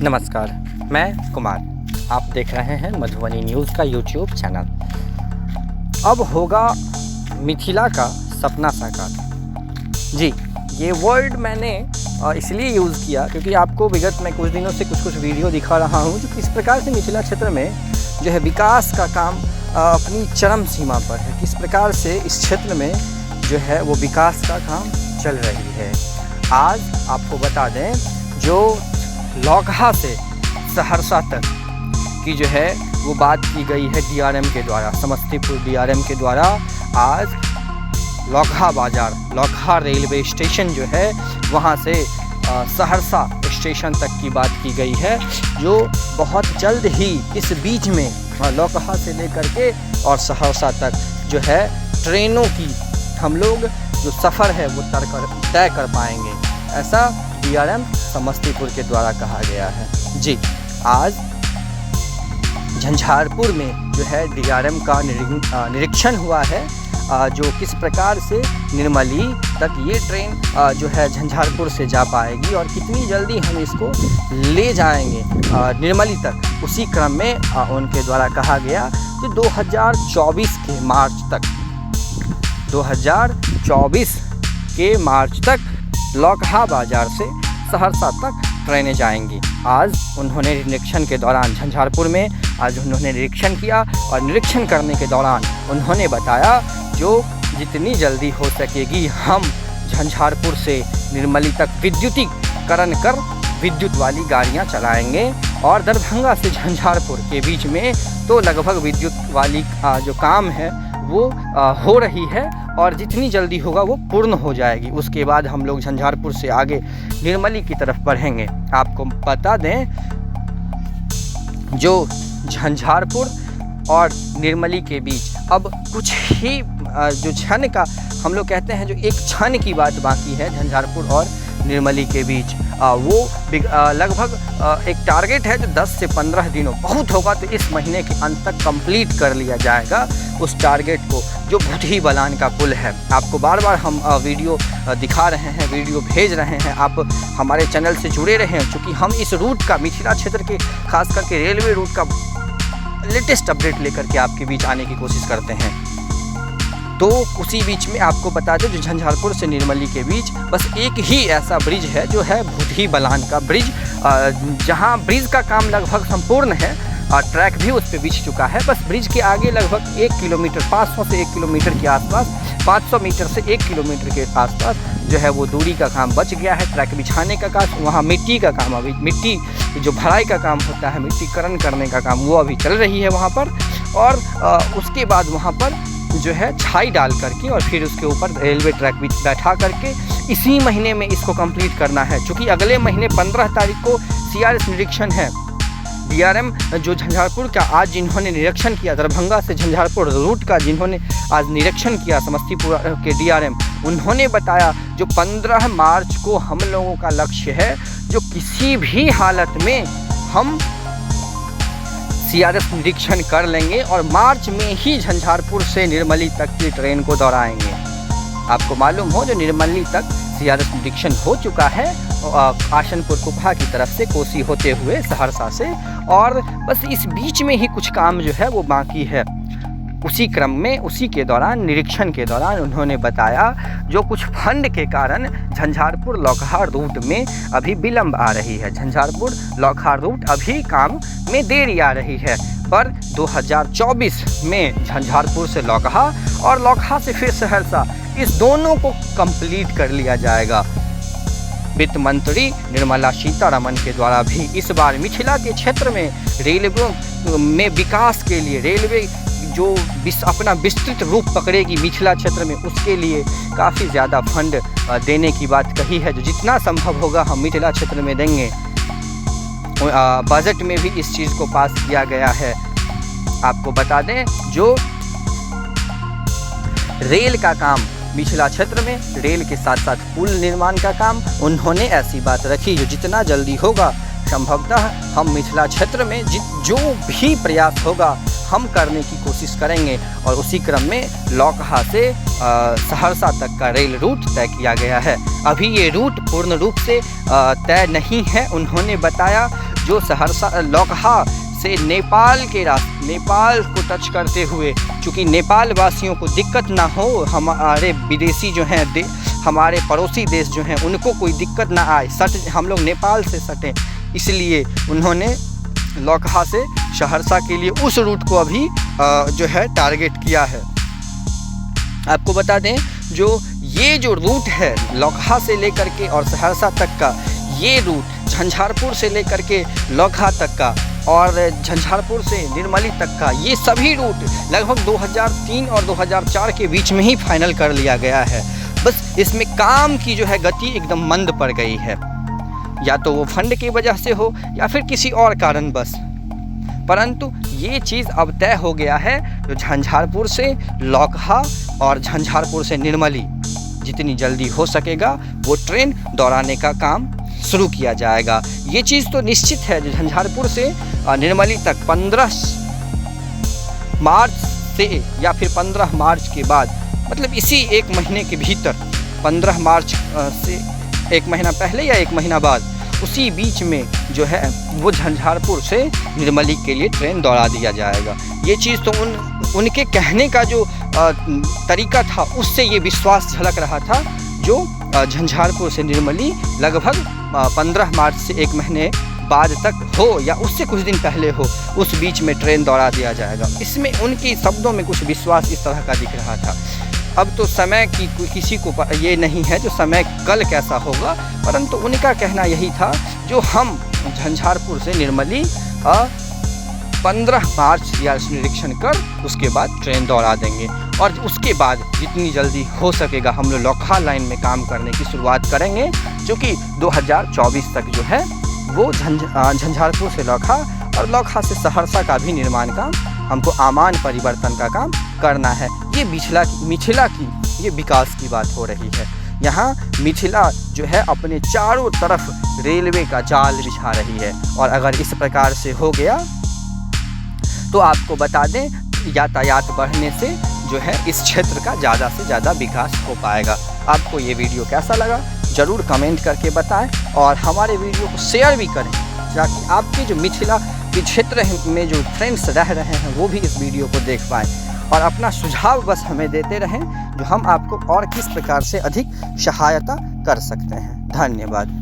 नमस्कार, मैं कुमार। आप देख रहे हैं मधुबनी न्यूज़ का यूट्यूब चैनल। अब होगा मिथिला का सपना साकार। जी, ये वर्ड मैंने इसलिए यूज़ किया क्योंकि आपको विगत में कुछ दिनों से कुछ वीडियो दिखा रहा हूँ जो किस प्रकार से मिथिला क्षेत्र में जो है विकास का काम अपनी चरम सीमा पर है। किस प्रकार से इस क्षेत्र में जो है वो विकास का काम चल रही है। आज आपको बता दें, जो लौकहा से सहरसा तक की जो है वो बात की गई है डीआरएम के द्वारा, समस्तीपुर डीआरएम के द्वारा। आज लौकहा बाज़ार, लौकहा रेलवे स्टेशन जो है वहाँ से सहरसा स्टेशन तक की बात की गई है, जो बहुत जल्द ही इस बीच में लौकहा से लेकर के और सहरसा तक जो है ट्रेनों की हम लोग जो सफ़र है वो तय कर पाएंगे, ऐसा डीआरएम समस्तीपुर के द्वारा कहा गया है। जी, आज झंझारपुर में जो है डीआरएम का निरीक्षण हुआ है, जो किस प्रकार से निर्मली तक ये ट्रेन जो है झंझारपुर से जा पाएगी और कितनी जल्दी हम इसको ले जाएंगे निर्मली तक। उसी क्रम में उनके द्वारा कहा गया कि 2024 के मार्च तक 2024 के मार्च तक लौकहा बाज़ार से सहरसा तक ट्रेनें जाएंगी। आज उन्होंने निरीक्षण के दौरान झंझारपुर में आज उन्होंने निरीक्षण किया और निरीक्षण करने के दौरान उन्होंने बताया जो जितनी जल्दी हो सकेगी हम झंझारपुर से निर्मली तक विद्युतीकरण कर विद्युत वाली गाड़ियां चलाएंगे और दरभंगा से झंझारपुर के बीच में तो लगभग विद्युत वाली जो काम है वो हो रही है और जितनी जल्दी होगा वो पूर्ण हो जाएगी। उसके बाद हम लोग झंझारपुर से आगे निर्मली की तरफ बढ़ेंगे। आपको बता दें, जो झंझारपुर और निर्मली के बीच अब कुछ ही जो क्षण का हम लोग कहते हैं, जो एक क्षण की बात बाकी है झंझारपुर और निर्मली के बीच, वो लगभग एक टारगेट है जो 10 से 15 दिनों, बहुत होगा तो इस महीने के अंत तक कंप्लीट कर लिया जाएगा उस टारगेट को, जो भूतही बलान का पुल है। आपको बार बार हम वीडियो दिखा रहे हैं, वीडियो भेज रहे हैं, आप हमारे चैनल से जुड़े रहें, क्योंकि हम इस रूट का, मिथिला क्षेत्र के खास करके रेलवे रूट का लेटेस्ट अपडेट लेकर के आपके बीच आने की कोशिश करते हैं। तो उसी बीच में आपको बता दें, जो झंझारपुर से निर्मली के बीच बस एक ही ऐसा ब्रिज है जो है भूतही बलान का ब्रिज, जहां ब्रिज का काम लगभग संपूर्ण है और ट्रैक भी उस पर बिछ चुका है। बस ब्रिज के आगे लगभग 1 किलोमीटर, 500 से 1 किलोमीटर के आसपास, 500 मीटर से 1 किलोमीटर के आसपास जो है वो दूरी का काम बच गया है। ट्रैक बिछाने का काम, वहाँ मिट्टी का काम, अभी मिट्टी जो भराई का काम होता है, मिट्टीकरण करने का काम, वो अभी चल रही है वहाँ पर। और उसके बाद वहाँ पर जो है छाई डाल करके और फिर उसके ऊपर रेलवे ट्रैक भी बैठा करके इसी महीने में इसको कंप्लीट करना है। चूँकि अगले महीने 15 तारीख को सीआरएस निरीक्षण है। डीआरएम जो झंझारपुर का आज जिन्होंने निरीक्षण किया, दरभंगा से झंझारपुर रूट का जिन्होंने आज निरीक्षण किया समस्तीपुर के डीआरएम, उन्होंने बताया जो 15 मार्च को हम लोगों का लक्ष्य है, जो किसी भी हालत में हम सीआरएस निरीक्षण कर लेंगे और मार्च में ही झंझारपुर से निर्मली तक की ट्रेन को दौड़ाएंगे। आपको मालूम हो, जो निर्मली तक सीआरएस निरीक्षण हो चुका है आशनपुर कुपहा की तरफ से, कोसी होते हुए सहरसा से, और बस इस बीच में ही कुछ काम जो है वो बाकी है। उसी क्रम में, उसी के दौरान, निरीक्षण के दौरान उन्होंने बताया जो कुछ फंड के कारण झंझारपुर लौकहा रूट में अभी विलंब आ रही है। झंझारपुर लौकहा रूट अभी काम में देरी आ रही है, पर 2024 में झंझारपुर से लौकहा और लौकहा से फिर सहरसा, इस दोनों को कंप्लीट कर लिया जाएगा। वित्त मंत्री निर्मला सीतारमण के द्वारा भी इस बार मिथिला के क्षेत्र में रेलवे में विकास के लिए, रेलवे जो अपना विस्तृत रूप पकड़ेगी मिथिला क्षेत्र में, उसके लिए काफ़ी ज़्यादा फंड देने की बात कही है, जो जितना संभव होगा हम मिथिला क्षेत्र में देंगे। बजट में भी इस चीज़ को पास किया गया है। आपको बता दें, जो रेल का काम मिथिला क्षेत्र में, रेल के साथ साथ पुल निर्माण का काम, उन्होंने ऐसी बात रखी जो जितना जल्दी होगा संभवतः हम मिथिला क्षेत्र में जो भी प्रयास होगा हम करने की कोशिश करेंगे। और उसी क्रम में लौकहा से सहरसा तक का रेल रूट तय किया गया है। अभी ये रूट पूर्ण रूप से तय नहीं है। उन्होंने बताया जो सहरसा लौकहा से नेपाल को टच करते हुए, चूँकि नेपाल वासियों को दिक्कत ना हो, हमारे विदेशी जो हैं हमारे पड़ोसी देश जो हैं उनको कोई दिक्कत ना आए, हम लोग नेपाल से सटें, इसलिए उन्होंने लौकहा से सहरसा के लिए उस रूट को अभी जो है टारगेट किया है। आपको बता दें ये जो रूट है लौकहा से लेकर के और सहरसा तक का, ये रूट झंझारपुर से लेकर के लौकहा तक का और झंझारपुर से निर्मली तक का, ये सभी रूट लगभग 2003 और 2004 के बीच में ही फाइनल कर लिया गया है। बस इसमें काम की जो है गति एकदम मंद पड़ गई है, या तो वो फंड की वजह से हो या फिर किसी और कारण बस, परंतु ये चीज़ अब तय हो गया है जो झंझारपुर से लौकहा और झंझारपुर से निर्मली जितनी जल्दी हो सकेगा वो ट्रेन दौड़ाने का काम शुरू किया जाएगा। ये चीज़ तो निश्चित है, जो झंझारपुर से निर्मली तक 15 मार्च से या फिर 15 मार्च के बाद, मतलब इसी एक महीने के भीतर, 15 मार्च से एक महीना पहले या एक महीना बाद, उसी बीच में जो है वो झंझारपुर से निर्मली के लिए ट्रेन दौड़ा दिया जाएगा। ये चीज़ तो उनके कहने का जो तरीका था उससे ये विश्वास झलक रहा था, जो झंझारपुर से निर्मली लगभग 15 मार्च से एक महीने बाद तक हो या उससे कुछ दिन पहले हो, उस बीच में ट्रेन दौड़ा दिया जाएगा। इसमें उनके शब्दों में कुछ विश्वास इस तरह का दिख रहा था। अब तो समय की किसी को ये नहीं है जो समय कल कैसा होगा, परंतु उनका कहना यही था जो हम झंझारपुर से निर्मली 15 मार्च या निरीक्षण कर उसके बाद ट्रेन दौड़ा देंगे, और उसके बाद जितनी जल्दी हो सकेगा हम लोग लौकहा लाइन में काम करने की शुरुआत करेंगे, क्योंकि 2024 तक जो है वो झंझारपुर से लौकहा और लौकहा से सहरसा का भी निर्माण काम हमको आमान परिवर्तन का काम करना है। ये मिथिला की ये विकास की बात हो रही है। यहाँ मिथिला जो है अपने चारों तरफ रेलवे का जाल बिछा रही है, और अगर इस प्रकार से हो गया तो आपको बता दें यातायात बढ़ने से जो है इस क्षेत्र का ज़्यादा से ज़्यादा विकास हो पाएगा। आपको ये वीडियो कैसा लगा ज़रूर कमेंट करके बताएं, और हमारे वीडियो को शेयर भी करें ताकि आपके जो मिथिला के क्षेत्र में जो फ्रेंड्स रह रहे हैं वो भी इस वीडियो को देख पाएँ, और अपना सुझाव बस हमें देते रहें जो हम आपको और किस प्रकार से अधिक सहायता कर सकते हैं। धन्यवाद।